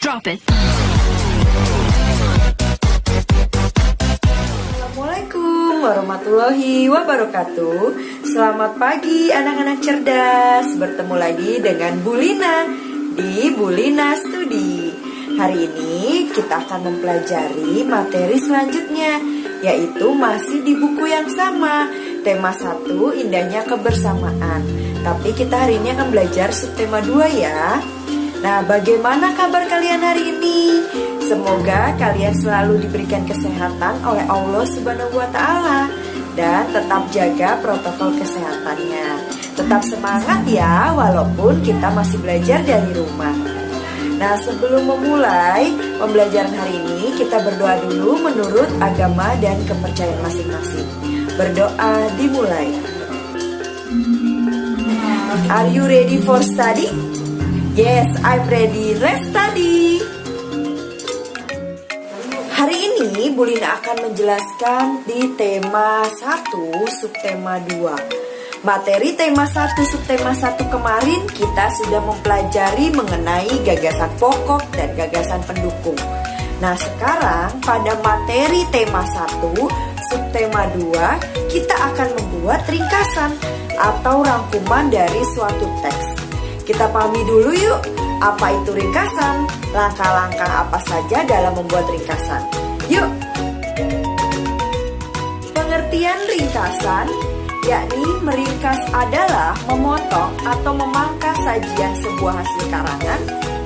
Drop it. Assalamualaikum warahmatullahi wabarakatuh. Selamat pagi anak-anak cerdas. Bertemu lagi dengan Bu Lina di Bu Lina Studi. Hari ini kita akan mempelajari materi selanjutnya, yaitu masih di buku yang sama. Tema 1, indahnya kebersamaan. Tapi kita hari ini akan belajar subtema 2 ya. Nah, bagaimana kabar kalian hari ini? Semoga kalian selalu diberikan kesehatan oleh Allah Subhanahu wa Ta'ala dan tetap jaga protokol kesehatannya. Tetap semangat ya, walaupun kita masih belajar dari rumah. Nah, sebelum memulai pembelajaran hari ini, kita berdoa dulu menurut agama dan kepercayaan masing-masing. Berdoa dimulai. Are you ready for study? Yes, I'm ready. Let's study. Hari ini Bu Lina akan menjelaskan di tema 1 subtema 2. Materi tema 1 subtema 1 kemarin kita sudah mempelajari mengenai gagasan pokok dan gagasan pendukung. Nah, sekarang pada materi tema 1 subtema 2 kita akan membuat ringkasan atau rangkuman dari suatu teks. Kita pahami dulu yuk, apa itu ringkasan? Langkah-langkah apa saja dalam membuat ringkasan? Yuk. Pengertian ringkasan, yakni meringkas adalah memotong atau memangkas sajian sebuah hasil karangan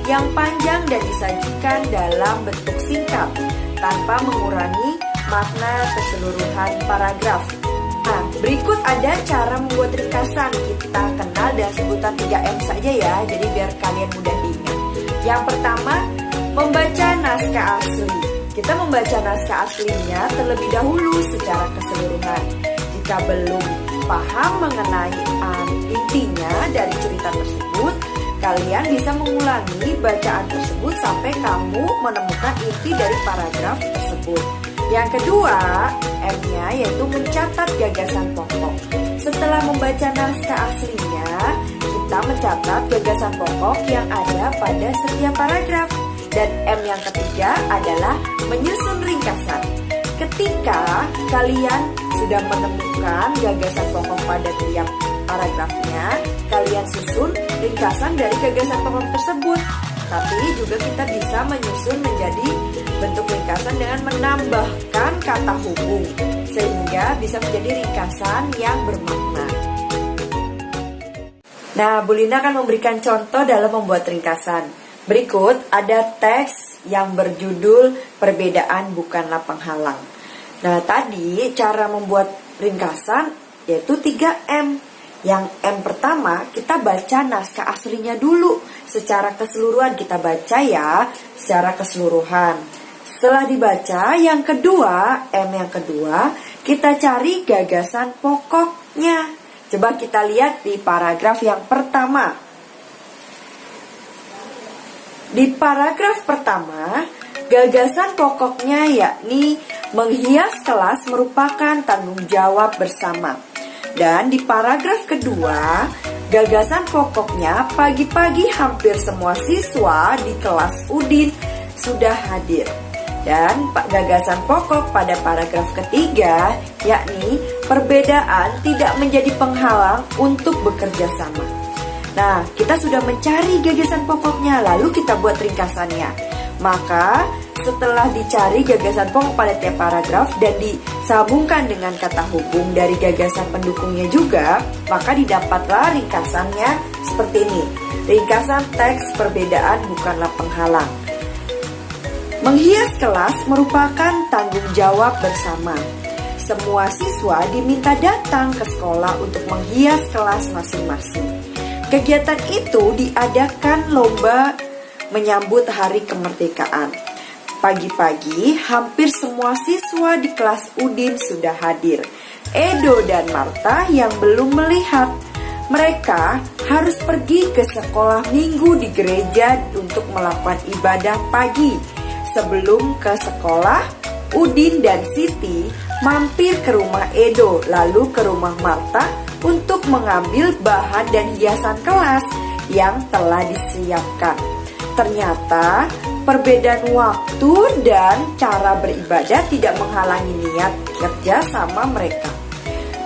yang panjang dan disajikan dalam bentuk singkat, tanpa mengurangi makna keseluruhan paragraf. Nah, berikut ada cara membuat ringkasan. Kita kenal dengan sebutan 3M saja ya, jadi biar kalian mudah diingat. Yang pertama, membaca naskah asli. Kita membaca naskah aslinya terlebih dahulu secara keseluruhan. Jika belum paham mengenai intinya dari cerita tersebut, kalian bisa mengulangi bacaan tersebut sampai kamu menemukan inti dari paragraf tersebut. Yang kedua, M-nya yaitu mencatat gagasan pokok. Setelah membaca naskah aslinya, kita mencatat gagasan pokok yang ada pada setiap paragraf. Dan M yang ketiga adalah menyusun ringkasan. Ketika kalian sudah menemukan gagasan pokok pada tiap paragrafnya, kalian susun ringkasan dari gagasan pokok tersebut. Tapi juga kita bisa menyusun menjadi bentuk ringkasan dengan menambahkan kata hubung, sehingga bisa menjadi ringkasan yang bermakna. Nah, Bu Lina akan memberikan contoh dalam membuat ringkasan. Berikut ada teks yang berjudul Perbedaan Bukanlah Penghalang. Nah, tadi cara membuat ringkasan yaitu 3M. Yang M pertama, kita baca naskah aslinya dulu. Secara keseluruhan kita baca ya, secara keseluruhan. Setelah dibaca, yang kedua, M yang kedua, kita cari gagasan pokoknya. Coba kita lihat di paragraf yang pertama. Di paragraf pertama, gagasan pokoknya yakni menghias kelas merupakan tanggung jawab bersama. Dan di paragraf kedua, gagasan pokoknya pagi-pagi hampir semua siswa di kelas Udin sudah hadir. Dan gagasan pokok pada paragraf ketiga, yakni perbedaan tidak menjadi penghalang untuk bekerja sama. Nah, kita sudah mencari gagasan pokoknya, lalu kita buat ringkasannya. Maka setelah dicari gagasan pokok pada tiap paragraf dan disambungkan dengan kata hubung dari gagasan pendukungnya juga, maka didapatlah ringkasannya seperti ini. Ringkasan teks perbedaan bukanlah penghalang. Menghias kelas merupakan tanggung jawab bersama. Semua siswa diminta datang ke sekolah untuk menghias kelas masing-masing. Kegiatan itu diadakan lomba menyambut hari kemerdekaan. Pagi-pagi, hampir semua siswa di kelas Udin sudah hadir. Edo dan Marta yang belum melihat. Mereka harus pergi ke sekolah minggu di gereja untuk melakukan ibadah pagi. Sebelum ke sekolah, Udin dan Siti mampir ke rumah Edo, lalu ke rumah Marta untuk mengambil bahan dan hiasan kelas yang telah disiapkan. Ternyata perbedaan waktu dan cara beribadah tidak menghalangi niat kerja sama mereka.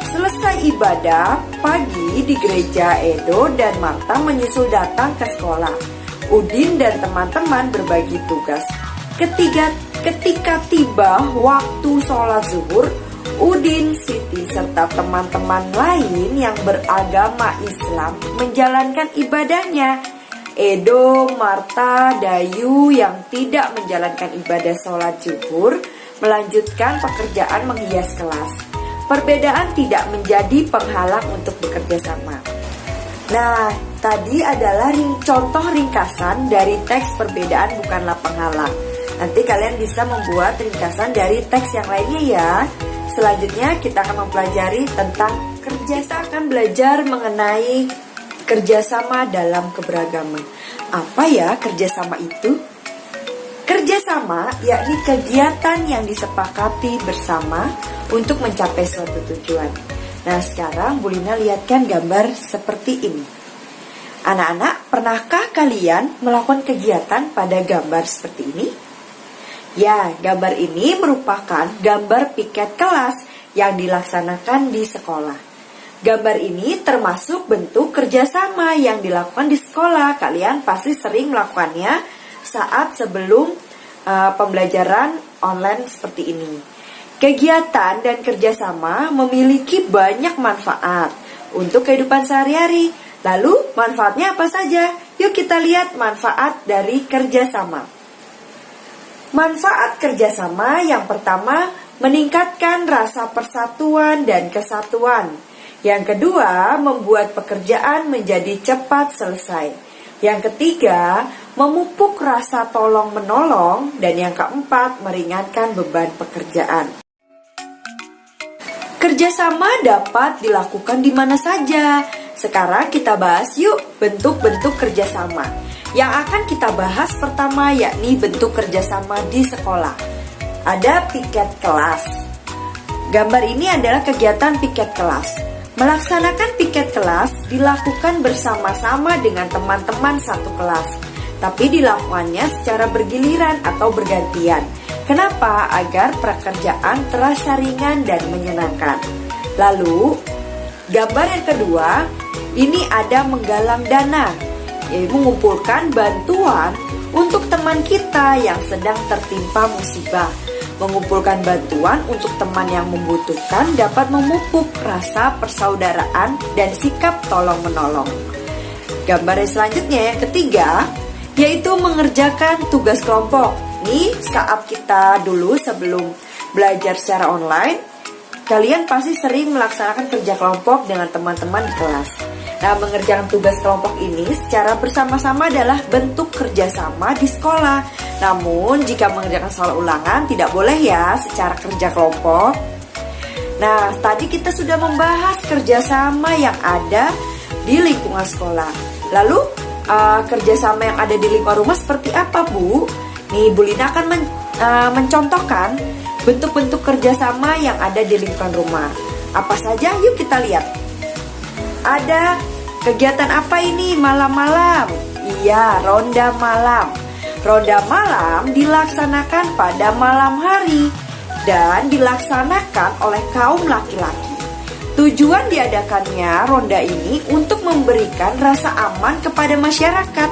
Selesai ibadah pagi di gereja, Edo dan Marta menyusul datang ke sekolah. Udin dan teman-teman berbagi tugas. Ketika tiba waktu sholat zuhur, Udin, Siti, serta teman-teman lain yang beragama Islam menjalankan ibadahnya. Edo, Marta, Dayu yang tidak menjalankan ibadah sholat zuhur melanjutkan pekerjaan menghias kelas. Perbedaan tidak menjadi penghalang untuk bekerja sama. Nah, tadi adalah contoh ringkasan dari teks perbedaan bukanlah penghalang. Nanti kalian bisa membuat ringkasan dari teks yang lainnya ya. Selanjutnya kita akan mempelajari tentang kerja. Kita akan belajar mengenai kerjasama dalam keberagaman. Apa ya kerjasama itu? Kerjasama yakni kegiatan yang disepakati bersama untuk mencapai suatu tujuan. Nah, sekarang Bu Lina lihatkan gambar seperti ini. Anak-anak, pernahkah kalian melakukan kegiatan pada gambar seperti ini? Ya, gambar ini merupakan gambar piket kelas yang dilaksanakan di sekolah. Gambar ini termasuk bentuk kerjasama yang dilakukan di sekolah. Kalian pasti sering melakukannya saat sebelum pembelajaran online seperti ini. Kegiatan dan kerjasama memiliki banyak manfaat untuk kehidupan sehari-hari. Lalu manfaatnya apa saja? Yuk kita lihat manfaat dari kerjasama. Manfaat kerjasama yang pertama, meningkatkan rasa persatuan dan kesatuan. Yang kedua, membuat pekerjaan menjadi cepat selesai. Yang ketiga, memupuk rasa tolong-menolong. Dan yang keempat, meringankan beban pekerjaan. Kerjasama dapat dilakukan di mana saja. Sekarang kita bahas yuk bentuk-bentuk kerjasama. Yang akan kita bahas pertama yakni bentuk kerjasama di sekolah. Ada piket kelas. Gambar ini adalah kegiatan piket kelas. Melaksanakan piket kelas dilakukan bersama-sama dengan teman-teman satu kelas. Tapi dilakukannya secara bergiliran atau bergantian. Kenapa? Agar pekerjaan terasa ringan dan menyenangkan. Lalu, gambar yang kedua, ini ada menggalang dana. Yaitu mengumpulkan bantuan untuk teman kita yang sedang tertimpa musibah. Mengumpulkan bantuan untuk teman yang membutuhkan dapat memupuk rasa persaudaraan dan sikap tolong-menolong. Gambar yang selanjutnya yang ketiga, yaitu mengerjakan tugas kelompok. Ini saat kita dulu sebelum belajar secara online, kalian pasti sering melaksanakan kerja kelompok dengan teman-teman di kelas. Nah, mengerjakan tugas kelompok ini secara bersama-sama adalah bentuk kerjasama di sekolah. Namun, jika mengerjakan soal ulangan, tidak boleh ya secara kerja kelompok. Nah, tadi kita sudah membahas kerjasama yang ada di lingkungan sekolah. Lalu, kerjasama yang ada di lingkungan rumah seperti apa, Bu? Nih, Bu Lina akan mencontohkan bentuk-bentuk kerjasama yang ada di lingkungan rumah. Apa saja? Yuk kita lihat. Ada kegiatan apa ini malam-malam? Iya, ronda malam. Ronda malam dilaksanakan pada malam hari dan dilaksanakan oleh kaum laki-laki. Tujuan diadakannya ronda ini untuk memberikan rasa aman kepada masyarakat.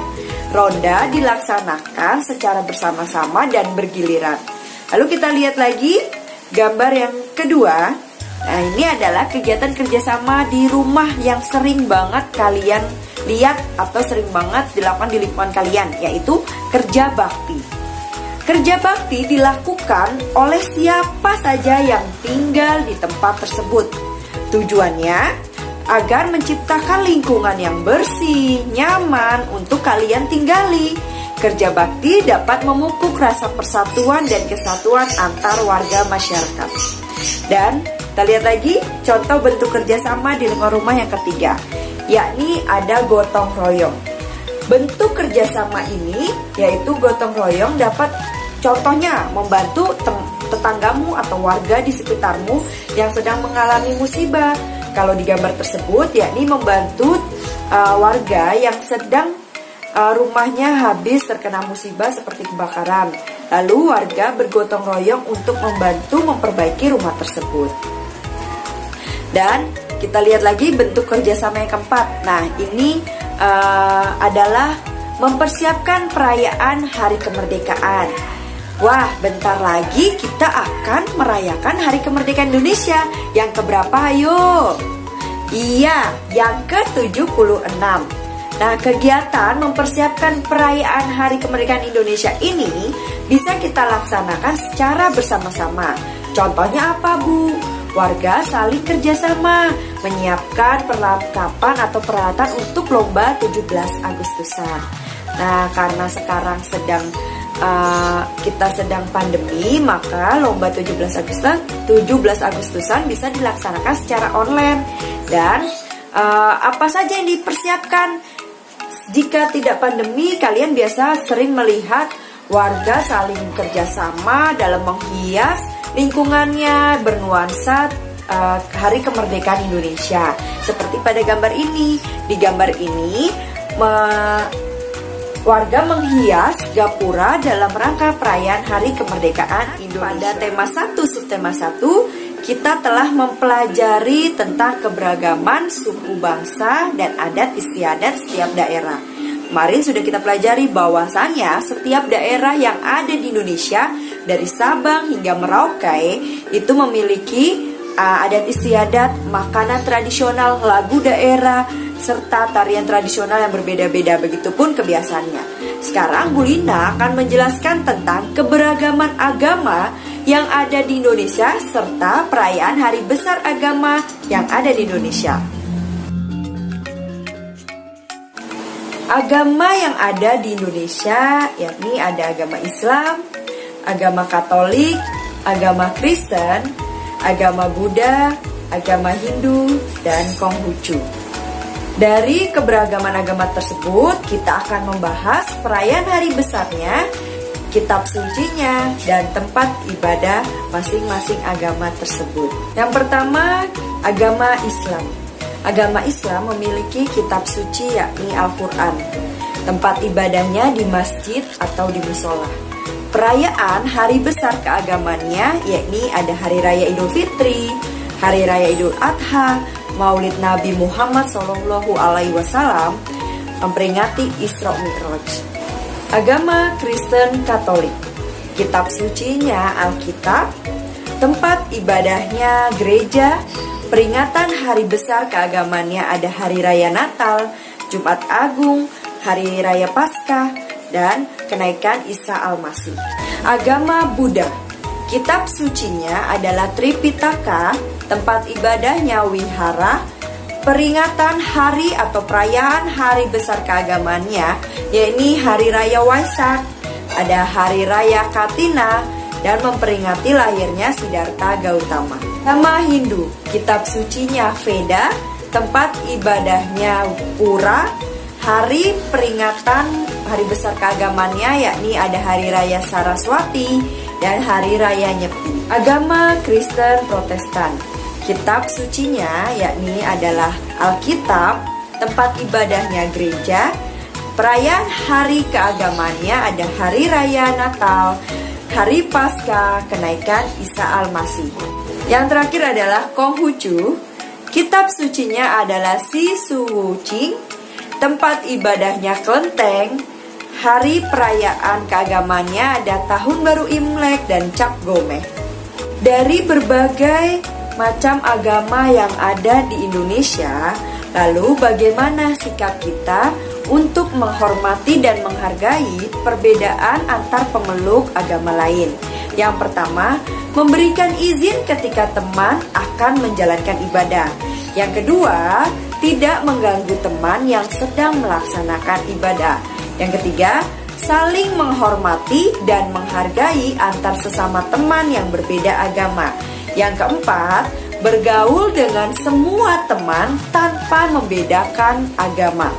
Ronda dilaksanakan secara bersama-sama dan bergiliran. Lalu kita lihat lagi gambar yang kedua. Nah, ini adalah kegiatan kerjasama di rumah yang sering banget kalian lihat atau sering banget dilakukan di lingkungan kalian, yaitu kerja bakti. Kerja bakti dilakukan oleh siapa saja yang tinggal di tempat tersebut. Tujuannya agar menciptakan lingkungan yang bersih, nyaman untuk kalian tinggali. Kerja bakti dapat memupuk rasa persatuan dan kesatuan antar warga masyarakat. Dan kita lihat lagi contoh bentuk kerjasama di lingkungan rumah yang ketiga, yakni ada gotong royong. Bentuk kerjasama ini yaitu gotong royong dapat contohnya membantu tetanggamu atau warga di sekitarmu yang sedang mengalami musibah. Kalau di gambar tersebut yakni membantu warga yang sedang rumahnya habis terkena musibah seperti kebakaran. Lalu warga bergotong royong untuk membantu memperbaiki rumah tersebut. Dan kita lihat lagi bentuk kerjasama yang keempat. Nah, ini adalah mempersiapkan perayaan Hari Kemerdekaan. Wah, bentar lagi kita akan merayakan Hari Kemerdekaan Indonesia. Yang keberapa, ayo? Iya, yang ke-76. Nah, kegiatan mempersiapkan perayaan Hari Kemerdekaan Indonesia ini bisa kita laksanakan secara bersama-sama. Contohnya apa, Bu? Warga saling kerjasama menyiapkan perlengkapan atau peralatan untuk lomba 17 Agustusan. Nah, karena sekarang kita sedang pandemi, maka lomba 17 Agustusan bisa dilaksanakan secara online. Dan apa saja yang dipersiapkan? Jika tidak pandemi, kalian biasa sering melihat warga saling kerjasama dalam menghias lingkungannya bernuansa Hari Kemerdekaan Indonesia. Seperti pada gambar ini. Di gambar ini, warga menghias gapura dalam rangka perayaan Hari Kemerdekaan Indonesia. Pada tema 1, subtema 1, kita telah mempelajari tentang keberagaman suku bangsa dan adat istiadat setiap daerah. Kemarin sudah kita pelajari bahwasannya setiap daerah yang ada di Indonesia dari Sabang hingga Merauke itu memiliki adat istiadat, makanan tradisional, lagu daerah, serta tarian tradisional yang berbeda-beda, begitupun kebiasaannya. Sekarang Bu Lina akan menjelaskan tentang keberagaman agama yang ada di Indonesia serta perayaan hari besar agama yang ada di Indonesia. Agama yang ada di Indonesia yakni ada agama Islam, agama Katolik, agama Kristen, agama Buddha, agama Hindu, dan Konghucu. Dari keberagaman agama tersebut, kita akan membahas perayaan hari besarnya, kitab sucinya, dan tempat ibadah masing-masing agama tersebut. Yang pertama, agama Islam. Agama Islam memiliki kitab suci yakni Al-Quran. Tempat ibadahnya di masjid atau di musola. Perayaan hari besar keagamannya yakni ada Hari Raya Idul Fitri, Hari Raya Idul Adha, Maulid Nabi Muhammad SAW, memperingati Isra Mi'raj. Agama Kristen Katolik, kitab sucinya Alkitab, tempat ibadahnya gereja, peringatan hari besar keagamannya ada Hari Raya Natal, Jumat Agung, Hari Raya Paskah, dan kenaikan Isa Al-Masih. Agama Buddha, kitab sucinya adalah Tripitaka, tempat ibadahnya wihara, peringatan hari atau perayaan hari besar keagamannya yakni Hari Raya Waisak, ada Hari Raya Katina, dan memperingati lahirnya Siddhartha Gautama. Agama Hindu, kitab sucinya Veda, tempat ibadahnya Pura, hari peringatan hari besar keagamannya yakni ada Hari Raya Saraswati dan Hari Raya Nyepi. Agama Kristen Protestan, kitab sucinya yakni adalah Alkitab, tempat ibadahnya gereja, perayaan hari keagamannya ada Hari Raya Natal, Hari Paskah, kenaikan Isa Al-Masih. Yang terakhir adalah Konghucu, kitab sucinya adalah Sisuwuching, tempat ibadahnya kelenteng, hari perayaan keagamannya ada Tahun Baru Imlek dan Cap Gomeh. Dari berbagai macam agama yang ada di Indonesia, lalu bagaimana sikap kita untuk menghormati dan menghargai perbedaan antar pemeluk agama lain? Yang pertama, memberikan izin ketika teman akan menjalankan ibadah. Yang kedua, tidak mengganggu teman yang sedang melaksanakan ibadah. Yang ketiga, saling menghormati dan menghargai antar sesama teman yang berbeda agama. Yang keempat, bergaul dengan semua teman tanpa membedakan agama.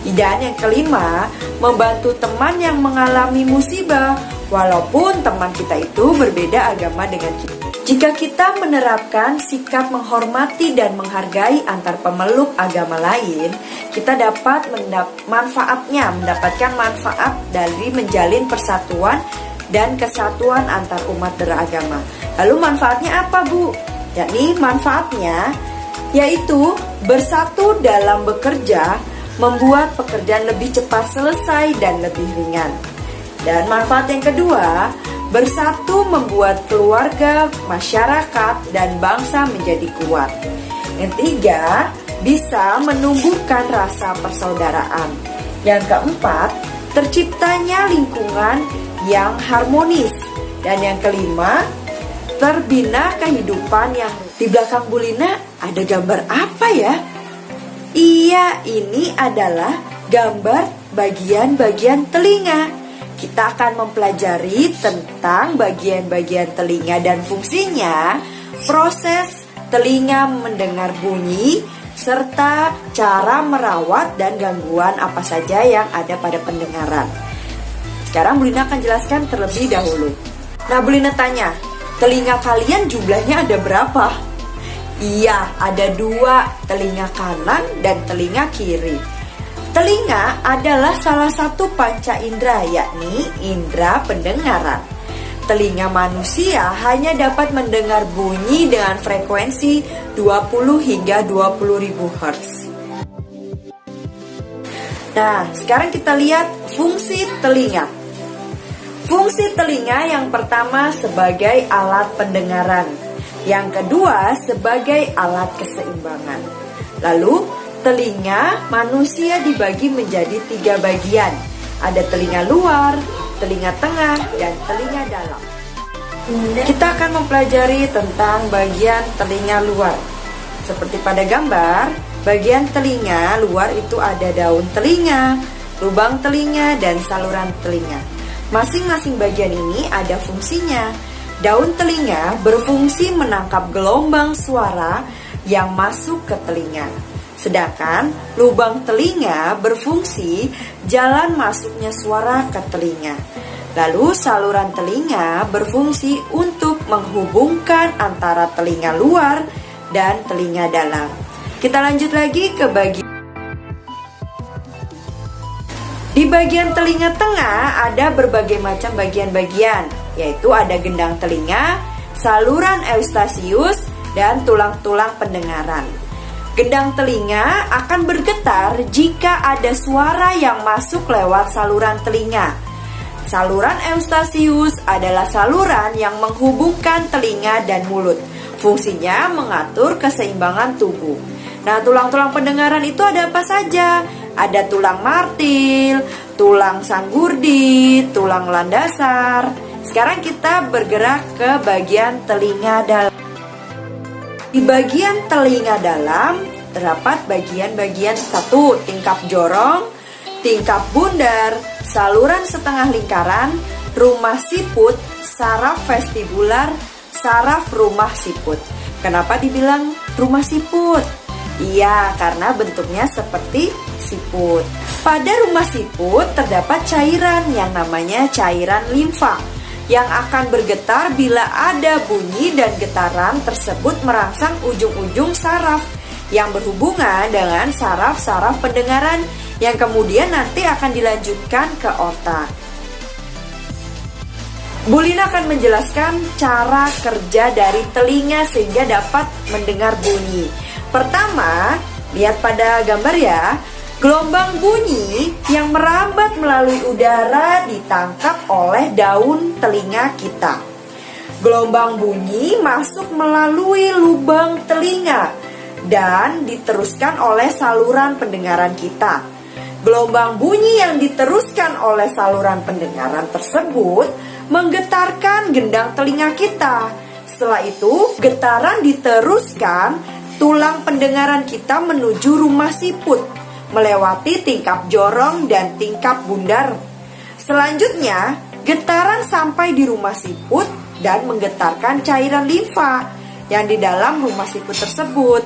Dan yang kelima, membantu teman yang mengalami musibah walaupun teman kita itu berbeda agama dengan kita. Jika kita menerapkan sikap menghormati dan menghargai antar pemeluk agama lain, kita dapat mendapatkan manfaat dari menjalin persatuan dan kesatuan antar umat beragama. Lalu manfaatnya apa, Bu? Yakni manfaatnya yaitu bersatu dalam bekerja, membuat pekerjaan lebih cepat selesai dan lebih ringan. Dan manfaat yang kedua, bersatu membuat keluarga, masyarakat, dan bangsa menjadi kuat. Yang ketiga, bisa menumbuhkan rasa persaudaraan. Yang keempat, terciptanya lingkungan yang harmonis. Dan yang kelima, terbina kehidupan yang di belakang Bu Lina ada gambar apa ya? Iya, ini adalah gambar bagian-bagian telinga. Kita akan mempelajari tentang bagian-bagian telinga dan fungsinya, proses telinga mendengar bunyi, serta cara merawat dan gangguan apa saja yang ada pada pendengaran. Sekarang Bu Lina akan jelaskan terlebih dahulu. Nah, Bu Lina tanya, telinga kalian jumlahnya ada berapa? Iya, ada 2, telinga kanan dan telinga kiri. Telinga adalah salah satu panca indera, yakni indera pendengaran. Telinga manusia hanya dapat mendengar bunyi dengan frekuensi 20 hingga 20.000 Hz. Nah, sekarang kita lihat fungsi telinga. Fungsi telinga yang pertama sebagai alat pendengaran, yang kedua sebagai alat keseimbangan. Lalu telinga manusia dibagi menjadi 3 bagian. Ada telinga luar, telinga tengah, dan telinga dalam. Kita akan mempelajari tentang bagian telinga luar. Seperti pada gambar, bagian telinga luar itu ada daun telinga, lubang telinga, dan saluran telinga. Masing-masing bagian ini ada fungsinya. Daun telinga berfungsi menangkap gelombang suara yang masuk ke telinga. Sedangkan lubang telinga berfungsi jalan masuknya suara ke telinga. Lalu saluran telinga berfungsi untuk menghubungkan antara telinga luar dan telinga dalam. Kita lanjut lagi ke di bagian telinga tengah ada berbagai macam bagian-bagian, yaitu ada gendang telinga, saluran eustasius, dan tulang-tulang pendengaran. Gendang telinga akan bergetar jika ada suara yang masuk lewat saluran telinga. Saluran eustasius adalah saluran yang menghubungkan telinga dan mulut. Fungsinya mengatur keseimbangan tubuh. Nah, tulang-tulang pendengaran itu ada apa saja? Ada tulang martil, tulang sanggurdi, tulang landasar. Sekarang kita bergerak ke bagian telinga dalam. Di bagian telinga dalam terdapat bagian-bagian 1. Tingkap jorong, tingkap bundar, saluran setengah lingkaran, rumah siput, saraf vestibular, saraf rumah siput. Kenapa dibilang rumah siput? Iya, karena bentuknya seperti siput. Pada rumah siput terdapat cairan yang namanya cairan limfa yang akan bergetar bila ada bunyi, dan getaran tersebut merangsang ujung-ujung saraf yang berhubungan dengan saraf-saraf pendengaran yang kemudian nanti akan dilanjutkan ke otak. Bu Lina akan menjelaskan cara kerja dari telinga sehingga dapat mendengar bunyi. Pertama, lihat pada gambar ya. Gelombang bunyi yang merambat melalui udara ditangkap oleh daun telinga kita. Gelombang bunyi masuk melalui lubang telinga dan diteruskan oleh saluran pendengaran kita. Gelombang bunyi yang diteruskan oleh saluran pendengaran tersebut menggetarkan gendang telinga kita. Setelah itu, getaran diteruskan tulang pendengaran kita menuju rumah siput, melewati tingkap jorong dan tingkap bundar. Selanjutnya, getaran sampai di rumah siput dan menggetarkan cairan limfa yang di dalam rumah siput tersebut.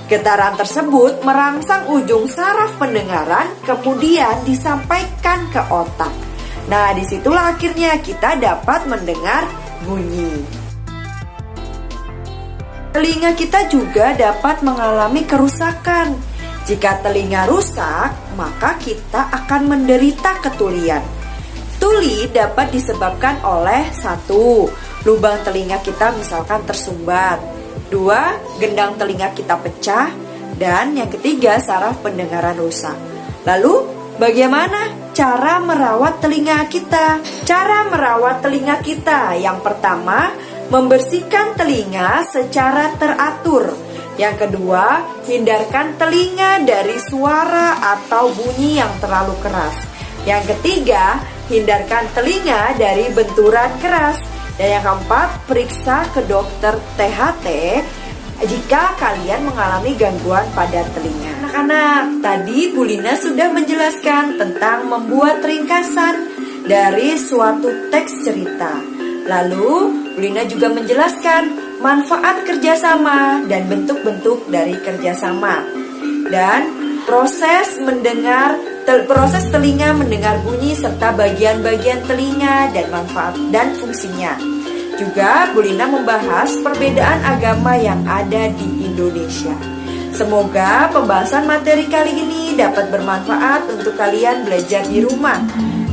Getaran tersebut merangsang ujung saraf pendengaran, kemudian disampaikan ke otak. Nah, disitulah akhirnya kita dapat mendengar bunyi. Telinga kita juga dapat mengalami kerusakan. Jika telinga rusak, maka kita akan menderita ketulian. Tuli dapat disebabkan oleh 1. Lubang telinga kita misalkan tersumbat. 2. Gendang telinga kita pecah. Dan yang ketiga, saraf pendengaran rusak. Lalu, bagaimana cara merawat telinga kita? Cara merawat telinga kita, yang pertama, membersihkan telinga secara teratur. Yang kedua, hindarkan telinga dari suara atau bunyi yang terlalu keras. Yang ketiga, hindarkan telinga dari benturan keras. Dan yang keempat, periksa ke dokter THT jika kalian mengalami gangguan pada telinga. Anak-anak, tadi Bu Lina sudah menjelaskan tentang membuat ringkasan dari suatu teks cerita. Lalu, Bu Lina juga menjelaskan manfaat kerjasama dan bentuk-bentuk dari kerjasama. Dan proses telinga mendengar bunyi serta bagian-bagian telinga dan manfaat dan fungsinya. Juga Bu Lina membahas perbedaan agama yang ada di Indonesia. Semoga pembahasan materi kali ini dapat bermanfaat untuk kalian belajar di rumah.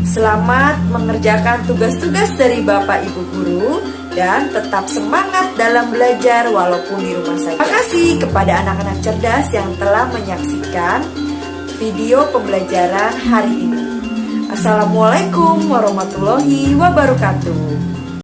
Selamat mengerjakan tugas-tugas dari Bapak Ibu Guru dan tetap semangat dalam belajar walaupun di rumah saja. Terima kasih kepada anak-anak cerdas yang telah menyaksikan video pembelajaran hari ini. Assalamualaikum warahmatullahi wabarakatuh.